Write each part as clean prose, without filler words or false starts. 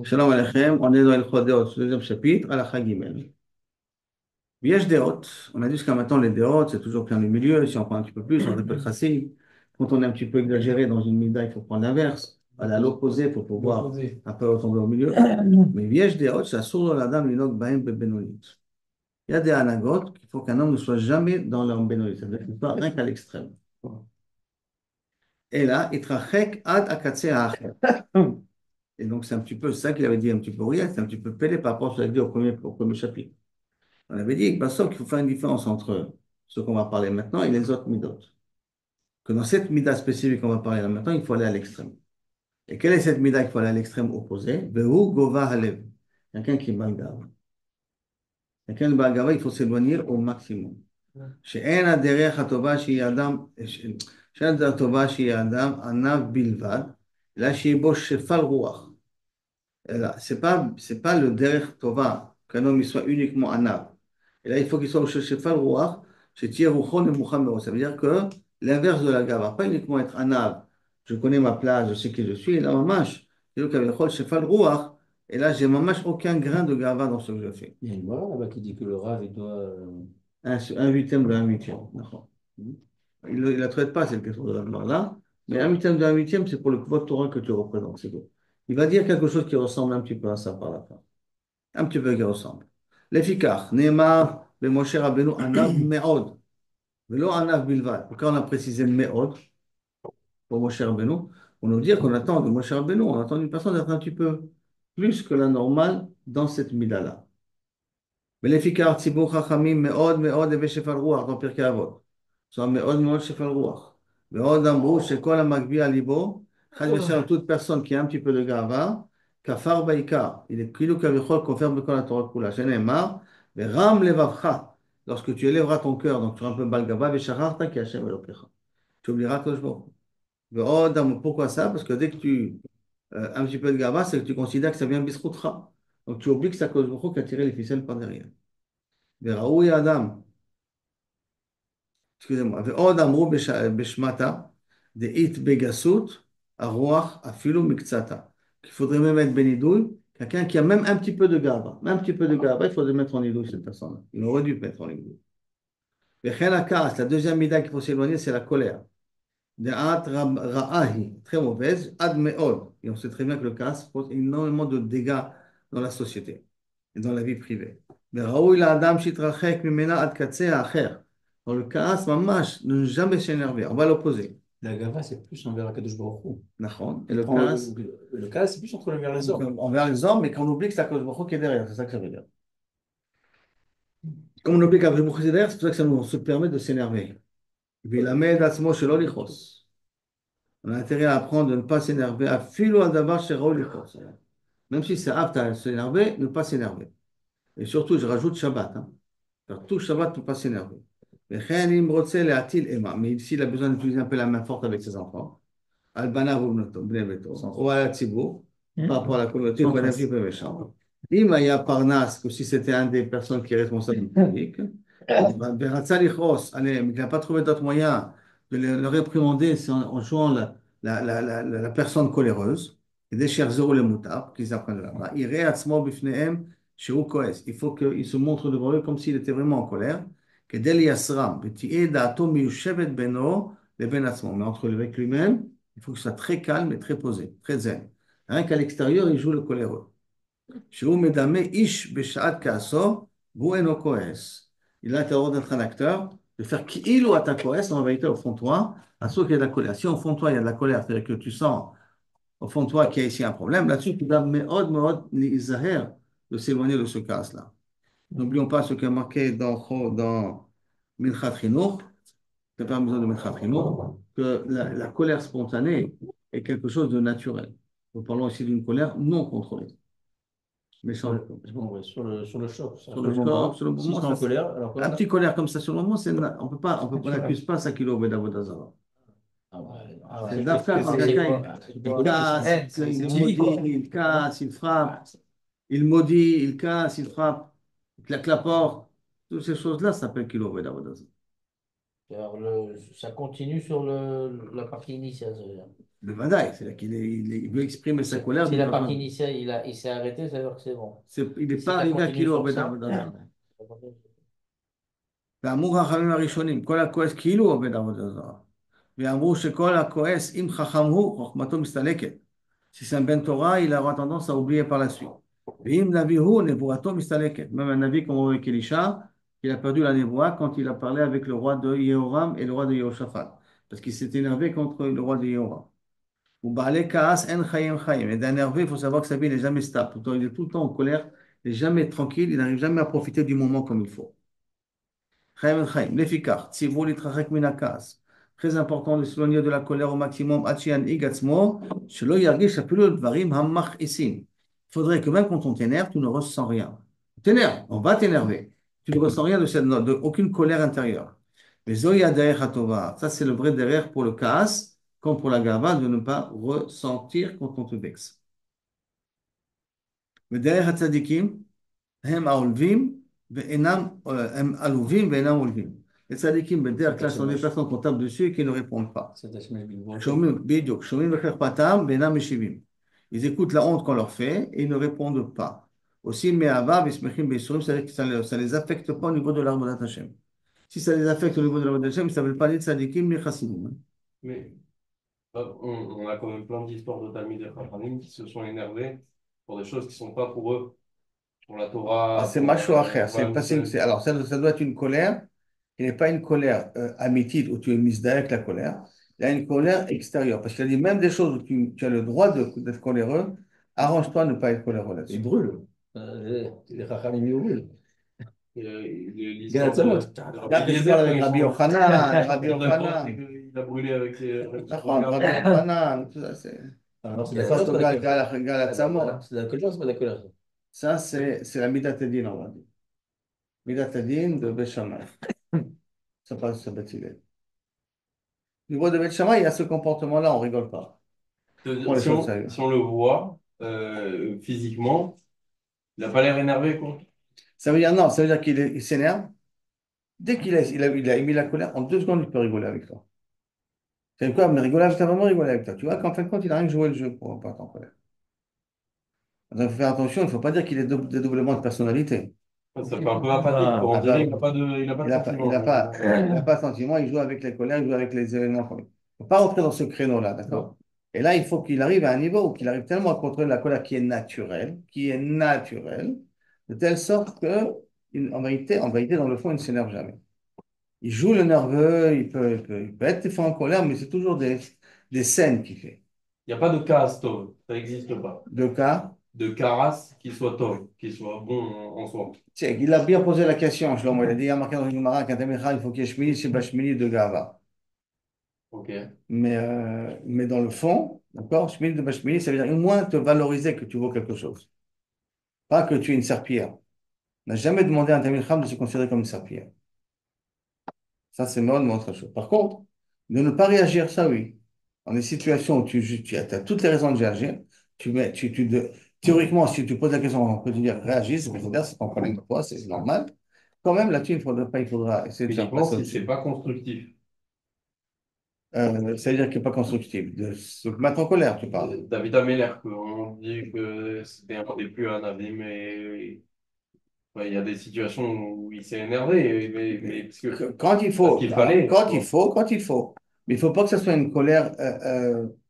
Shalom Aleichem, on est dans le Chodéot, le deuxième chapitre, à la Chagimel. Yesh Deot, on a dit jusqu'à maintenant les Deot, c'est toujours plein le milieu, si on prend un petit peu plus, on appelle Chassid. Quand on est un petit peu exagéré dans une mida, il faut prendre l'inverse, aller à l'opposé pour pouvoir un peu retomber au milieu. Mais Yesh Deot, c'est assourd la dame l'inok baim benonit. Il y a des anagotes qu'il faut qu'un homme ne soit jamais dans leur benonit, c'est-à-dire qu'il soit rien qu'à l'extrême. Et là, il trachek ad akatse ha'acher. Et donc, c'est un petit peu ça qu'il avait dit un petit peu Uriel, c'est un petit peu pélé par rapport à ce qu'il a dit au premier chapitre. On avait dit bah, sauf qu'il faut faire une différence entre ce qu'on va parler maintenant et les autres midot. Que dans cette mida spécifique qu'on va parler là maintenant, il faut aller à l'extrême. Et quelle est cette mida qu'il faut aller à l'extrême opposé? Behu gova halev. Quelqu'un qui est balgave. Quelqu'un de balgave, il faut s'éloigner au maximum. שאין הדרך הטובה שהיא אדם, שאין הדרך הטובה שהיא אדם עניו בלבד, אלא שהיא בו שפל רוח. C'est pas le derech tova, qu'un homme il soit uniquement anav. Et là, il faut qu'il soit au shefal ruach, chez ruchon et mouchamero. Ça veut dire que l'inverse de la gava, pas uniquement être anav, je connais ma place, je sais qui je suis, et là, mamash, c'est le kavechol shefal ruach, et là, j'ai mamash aucun grain de gava dans ce que je fais. Il y a une morale là-bas qui dit que le rave, il doit. Un huitième de un huitième. D'accord. Il ne la traite pas, cette question de la là, mais un huitième de un huitième, c'est pour le kvot Torah que tu représentes, c'est tout. Il va dire quelque chose qui ressemble un petit peu à ça par la fin. Un petit peu qui ressemble. L'efficace, Neymar, le Moshe Rabbeinu, Anav Me'od. Velo Anav Bilvad. Pourquoi on a précisé Me'od pour Moshe Rabbeinu? Pour nous dire qu'on attend de Moshe Rabbeinu, on attend d'une personne d'être un petit peu plus que la normale dans cette mida-là. ולפיכך ציבור חכמים מאוד מאוד הווה שפל רוח, dans פרקי אבות. זאת אומרת, מאוד מאוד שפל רוח. ועוד אמרו שכל המגביה על ליבו, חס ושלום, toute personne qui a un petit peu de גאווה, כפר בעיקר. Il est כאילו כביכול כופר בכל התורה כולה, שנאמר, ורם לבבך, lorsque tu élèveras ton cœur, donc tu auras un peu בעל גאווה, ושכחת כי השם אלוקיך. Tu oublieras הקדוש ברוך הוא. ועוד אמרו, pourquoi ça? Parce que dès que tu un petit peu de gava, c'est que tu considères que ça vient bisroutcha. Donc tu oublies que c'est הקדוש ברוך הוא qui a tiré les ficelles par derrière. וראוי האדם, excusez-moi, ועוד אמרו בשמטה, דאית בגסות, הרוח אפילו מקצתה. Qu'il faudrait même être bénidoui, quelqu'un qui a même un petit peu de gava. Même un petit peu de gava, il faudrait mettre en idouille cette personne. Il aurait dû mettre en idouille. וכן הכעס, la deuxième mida qu'il faut s'éloigner, c'est la colère. דעת רעהי, très mauvaise, ad meod. Et on sait très bien que le casse cause énormément de dégâts dans la société et dans la vie privée. וראוי לאדם שיתרחק ממנה עד קצה האחר. Dans le casse, ממש, ne jamais s'énerver. On va l'opposer. La gava, c'est plus envers Akadosh Baruch Hu. נכון? Et Il le prend casse, le cas, c'est plus envers les hommes. envers les hommes, mais qu'on oublie que c'est Akadosh Baruch Hu qui est derrière. C'est ça que ça veut dire. Comme on oublie qu'Akadosh Baruch Hu est derrière, c'est pour ça que ça nous se permet de s'énerver. וילמד עצמו שלא לכעוס. On a intérêt à apprendre de ne pas s'énerver. À filo à d'avoir chez Raoul même si c'est apte à s'énerver, ne pas s'énerver. Et surtout, je rajoute Shabbat. Hein. Faire tout Shabbat, ne pas s'énerver. Mais ici, il a besoin d'utiliser un peu la main forte avec ses enfants. Albana ou à la Tzibour, par rapport à la communauté, pour être un petit peu méchant. Imaya Parnas, que si c'était un des personnes qui est responsable du public, Beratza Lichos, allez, mais il n'a pas trouvé d'autre moyen de le réprimander c'est en jouant la personne coléreuse, et des chers zéro les moutards, qu'ils apprennent là-bas. Il faut qu'il se montre devant eux comme s'il était vraiment en colère. Que Deliasram, ותהיה דעתו מיושבת בינו לבין עצמו. Mais entre lui avec lui-même, il faut qu'il soit très calme et très posé, très zen. Rien qu'à l'extérieur, il joue le coléreux. שהוא מדמה איש בשעת כעסו, והוא אינו כועס. Il a le d'être un acteur, de faire כאילו אתה כועס, en vérité, au fond de toi, assaut qu'il y a de la colère. Si au fond de toi, il y a de la colère, c'est-à-dire que tu sens au fond de toi qu'il y a ici un problème, là-dessus, tu dois מאוד להיזהר de s'éloigner de ce casse-là. N'oublions pas ce qui est marqué dans Minchat Chinour, c'est pas besoin de Minchat Chinour, que la colère spontanée est quelque chose de naturel. Nous parlons ici d'une colère non contrôlée. Mais Sur sans, le, ouais, sur le choc, sur sur le le choc, moment. sur le Si moment, c'est en colère, alors un quoi? petit colère comme ça sur le moment, on n'accuse pas ça kilo Vodazara. Ah ouais, C'est qu'est-ce d'affaire que quand c'est quelqu'un quoi? C'est il quoi? casse, il TV, maudit, quoi. il casse, il frappe, il maudit, il casse, il frappe, il claque la porte. Toutes ces choses-là s'appellent kilo Vodazara. Alors, ça continue sur la partie initiale, ça veut dire. Le Vadaï, c'est-à-dire il veut exprimer sa colère Si d'une la partie façon. initiale, il s'est arrêté, ça veut dire que c'est bon. Il n'est Si pas tu as arrivé à continué Kilo sur Obed ça, Avodah. ואמרו חכמים הראשונים, כל הכועס כאילו עובד עבודה זרה. ואמרו שכל הכועס, אם חכם הוא, חוכמתו מסתלקת. Si c'est un ben Torah, il aura tendance à oublier par la suite. ואם נביא הוא, נבואתו מסתלקת. Même un avis comme avec Elisha, il a perdu la névoie quand il a parlé avec le roi de Yehoram et le roi de Yehoshaphat. Parce qu'il s'est énervé contre le roi de Yehoram. Ou Baalé Kaas en Chayim Chayim. Et d'énervé, il faut savoir que sa vie n'est jamais stable. Il est tout le temps en colère, il n'est jamais tranquille, il n'arrive jamais à profiter du moment comme il faut. Chaim el Chaim. Lefikar, tzivou litrachek min hakas. Très important de s'éloigner de la colère au maximum. Achian igatzmo, shelo yargish afilu dvarim hamach'isim. Il faudrait que même quand on t'énerve, tu ne ressens rien. T'énerve, on va t'énerver. Tu ne ressens rien de cette note, de aucune colère intérieure. Mais zoya derech hatova. Ça, c'est le vrai derrière pour le kaas, comme pour la gava, de ne pas ressentir quand on te vexe. Mais derrière hatzadikim, הם העולבים ואינם, הם עלובים ואינם עולבים. Les tzadikim, בדרך כלל, sont des personnes qu'on tape dessus et qui ne répondent pas. שומעים, בדיוק, שומעים בחרפתם ואינם משיבים. Ils écoutent la honte qu'on leur fait et ils ne répondent pas. Aussi, me'ava v'smechim be'isurim, c'est-à-dire que ça ne les affecte pas au niveau de l'Avodat Hashem. Si ça les affecte au niveau de l'Avodat Hashem, ça ne veut pas dire tzadikim ni chassidim. Mais on a quand même plein d'histoires de Talmud et Chachamim qui se sont énervés pour des choses qui ne sont pas pour eux, pour la Torah. C'est pour, macho acher. pour la Mitzvah. Alors, ça doit être une colère qui n'est pas une colère amitite où tu es mis avec la colère. Il y a une colère extérieure. Parce qu'il y a dit même des choses où tu as le droit d'être coléreux, arrange-toi de ne pas être coléreux Il là-dessus. brûle. Les Chachamim, ils brûlent. L'histoire Là, tu parles avec Rabbi Yochanan, Rabbi Yochanan. Il a brûlé avec D'accord, Rabbi Yochanan, tout ça, c'est. Alors, c'est C'est la colère. Gal Atzamo. C'est de la colère, c'est pas de la colère. Ça, c'est la Midat Edin, on va dire. Midat Edin de Béchamay. Ça passe sur Beth Hillel. Au niveau de Beth Shammai, il y a ce comportement-là, on rigole pas. Prends les choses sérieuses. Si on le voit physiquement, il n'a pas l'air énervé, quoi. Ça veut dire non, ça veut dire il s'énerve. Dès qu'il a émis la colère, en 2 secondes, il peut rigoler avec toi. C'est quoi, mais rigoler avec toi, vraiment rigoler avec toi. Tu vois qu'en fin de compte, il a rien joué le jeu pour pas être en colère. Donc, il faut faire attention, il ne faut pas dire qu'il est dédoublement de personnalité. Ça fait un peu apathique, quoi. On dirait qu'il n'a pas de sentiment. Il n'a pas de sentiment, il joue avec les colères, il joue avec les événements. Il ne faut pas rentrer dans ce créneau-là, d'accord? Et là, il faut qu'il arrive à un niveau où qu'il arrive tellement à contrôler la colère qui est naturelle, de telle sorte que, en vérité, dans le fond, il ne s'énerve jamais. Il joue le nerveux, il peut être des fois en colère, mais c'est toujours des scènes qu'il fait. Il n'y a pas de casse tov, ça n'existe pas. De cas, De caras qui soit tov, qui soit bon en soi. tiens, il a bien posé la question, Shlomo. Il a dit, il y a marqué dans le Gemara qu'un Tamilcha, il faut qu'il y ait Shmini, Sheba Shmini de Gava. Ok. Mais dans le fond, d'accord, Shmini de Bashmini, ça veut dire au moins te valoriser que tu vaux quelque chose. Pas que tu es une serpillière. On n'a jamais demandé à un Tamil Cham de se considérer comme une serpillière. Ça, c'est mort, mais autre chose. Par contre, de ne pas réagir, ça oui. Dans des situations où tu as toutes les raisons de réagir, théoriquement, si tu poses la question, on peut te dire réagis, c'est ton problème de toi, c'est normal. Quand même, là-dessus, il faudra essayer de faire Uniquement passer si c'est pas constructif. ça veut dire qu'il n'est pas constructif. De se mettre en colère, tu parles. David Ameller, on dit que c'était un des plus un avis, mais ouais, il y a des situations où il s'est énervé, mais parce que Quand il faut, parce qu'il fallait. quand il faut, quand il faut. Mais il ne faut pas que ce soit une colère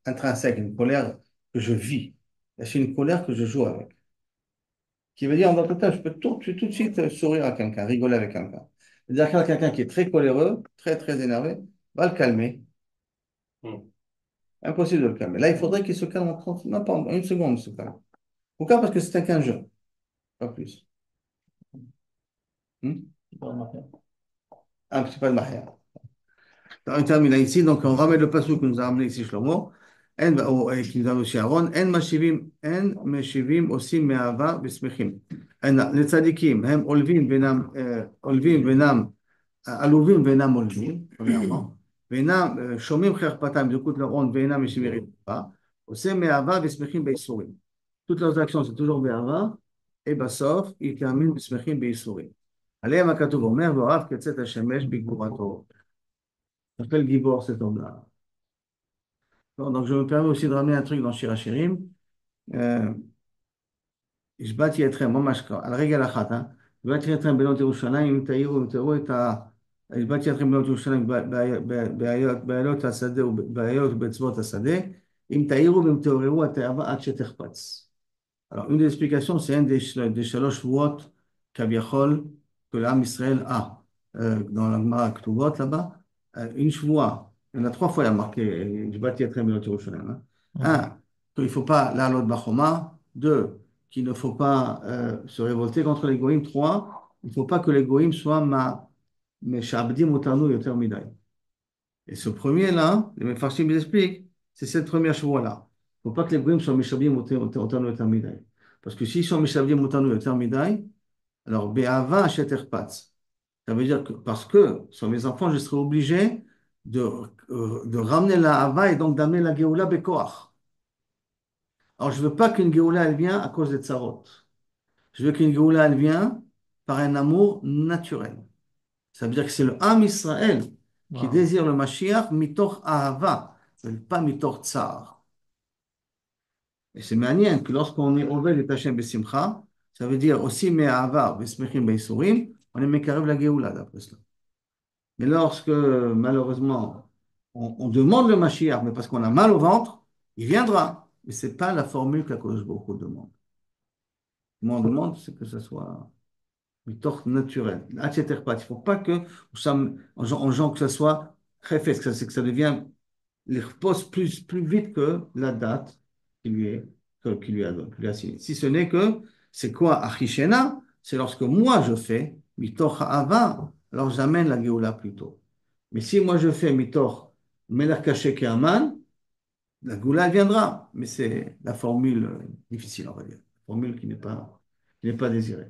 intrinsèque, une colère que je vis. C'est une colère que je joue avec. Qui veut dire, en d'autres termes, je peux tout de suite sourire à quelqu'un, rigoler avec quelqu'un. C'est-à-dire que quelqu'un qui est très coléreux, très, très énervé, va le calmer. Hmm. Impossible de le calmer. Là, il faudrait qu'il se calme en 30, non, pas en 1 seconde, il se calme. Pourquoi? Parce que c'est qu'un jeu, pas plus. Ah, c'est pas le mahia. On termine là ici, donc on ramène le passage que nous a ramené ici Shlomo, et qui nous a aussi Aaron, en meshivim aussi me'ava v'smechim. Les tzadikim, hem olvim venam, aluvim venam olvim, premièrement, venam, shomim cherpatam, ils écoutent leur honte, venam meshivim pas, aussi me'ava v'smechim be'isurim. Toutes leurs actions, c'est toujours me'ava, et basof, ils terminent v'smechim be'isurim. עליהם הכתוב אומר, והוריו כצאת השמש בגבורתו. Ça s'appelle Gibor, cet homme-là. Bon, donc, je me permets aussi de ramener un truc dans Shirachirim. השבעתי אתכם, ממש על רגל אחת, השבעתי אתכם בנות ירושלים, אם תעירו ותראו השבעתי אתכם בנות ירושלים באיות השדה ובאיות ובאצבעות השדה, אם תעירו ואם תעוררו התאווה עד שתחפץ. Alors, une des explications, c'est un des שלוש שבועות, כביכול, que l'âme Israël a, dans la Gemara Ketuvot, là-bas, une שבועה. Il y en a trois fois, il y a marqué, השבעתי אתכם בנות ירושלים. Un, qu'il ne faut pas לעלות בחומה. Deux, qu'il ne faut pas se révolter contre les goïms. Trois, il ne faut pas que les goïms soient meshabdim otanu yoter midai. Et ce premier-là, les Mefarshim expliquent, c'est cette première chevoie-là. Il ne faut pas que les goïms soient meshabdim otanu yoter midai. Parce que s'ils sont meshabdim otanu yoter midai, alors be'ava sheterpatz. Ça veut dire que parce que sur mes enfants, je serai obligé de ramener la hava et donc d'amener la geoula bekoach. Alors je ne veux pas qu'une geoula elle vienne à cause des tsarot. Je veux qu'une Géoula, elle vient par un amour naturel. Ça veut dire que c'est le Ham Israël qui Wow. désire le Mashiach mitoch ahava, pas mitoch tsar. Et c'est magnifique que lorsqu'on est Ovel et Hashem Besimcha, ça veut dire aussi me'ahava vesmechim beisurim, on est mekarev la Géoula d'après cela. Mais lorsque malheureusement on demande le Mashiach, mais parce qu'on a mal au ventre, il viendra. Mais ce n'est pas la formule qu'Akadosh Baruch Hu demande. Moi, on demande, c'est que ce soit méthode naturelle. Il ne faut pas que, en gens que ce soit très fait, que ça devient, il repose plus vite que la date qui lui est, qui lui a signé. Si ce n'est que, c'est quoi Achishena? C'est lorsque moi je fais, mitoch ha'ava, alors j'amène la Géoula plus tôt. Mais si moi je fais mitoch melech caché ke'aman, la Géoula elle viendra. Mais c'est la formule difficile, on va dire. La formule qui n'est pas désirée.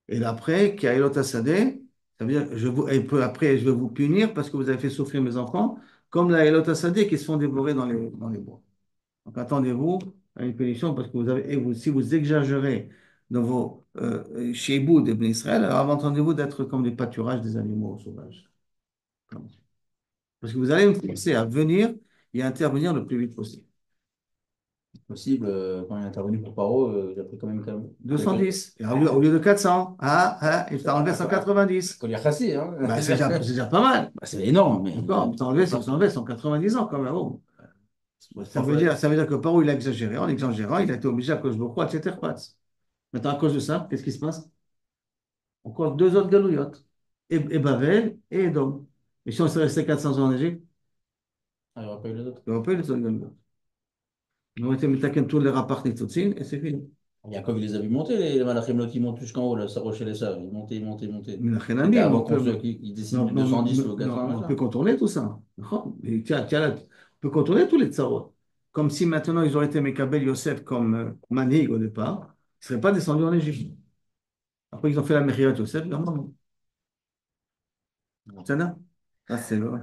Et après, qui a Elot Hasadeh, ça veut dire, et peu après, je vais vous punir parce que vous avez fait souffrir mes enfants, comme la Elot Hasadeh qui se font dévorer dans les bois. Donc attendez-vous à une punition parce que si vous exagérez dans vos Sheibou des Bnei Israël, alors attendez-vous d'être comme des pâturages des animaux sauvages. Parce que vous allez me forcer à venir et à intervenir le plus vite possible. Possible, quand il est intervenu pour Paro, il a pris quand même 210. Et au lieu de 400, il t'a enlevé 190. Qu'on y a chassé, hein. Bah, c'est déjà pas mal. Bah, c'est énorme, mais. D'accord, t'as enlevé 190 ans quand même. Oh. Ça veut dire que Paro, il a exagéré. En exagérant, il a été obligé à cause de quoi, etc. Maintenant, à cause de ça, qu'est-ce qui se passe? Encore deux autres galouillottes. Et Babel et Edom. Et si on s'est resté 400 ans en Égypte, Ah, il n'y aura pas eu les autres. il n'y aurait pas eu les autres galouillottes. Ils ont été mis tous les rapports Nitzotzin et c'est fini. Yaakov, il les a vus monter, les Malachim, l'autre, ils montent jusqu'en haut, là, ça rocher les sables. Ils montaient, ils montaient, ils montaient. Mais la C'était Chénami, avant qu'ils décident de 210 ou on 80. peut contourner tout ça. D'accord. Et tiens, là, on peut contourner tous les tsarot. Comme si maintenant ils auraient été Mekabel Yosef comme Manig au départ, ils ne seraient pas descendus en Égypte. Après, ils ont fait la Mechira Yosef, normalement. C'est ça? Ah, c'est vrai.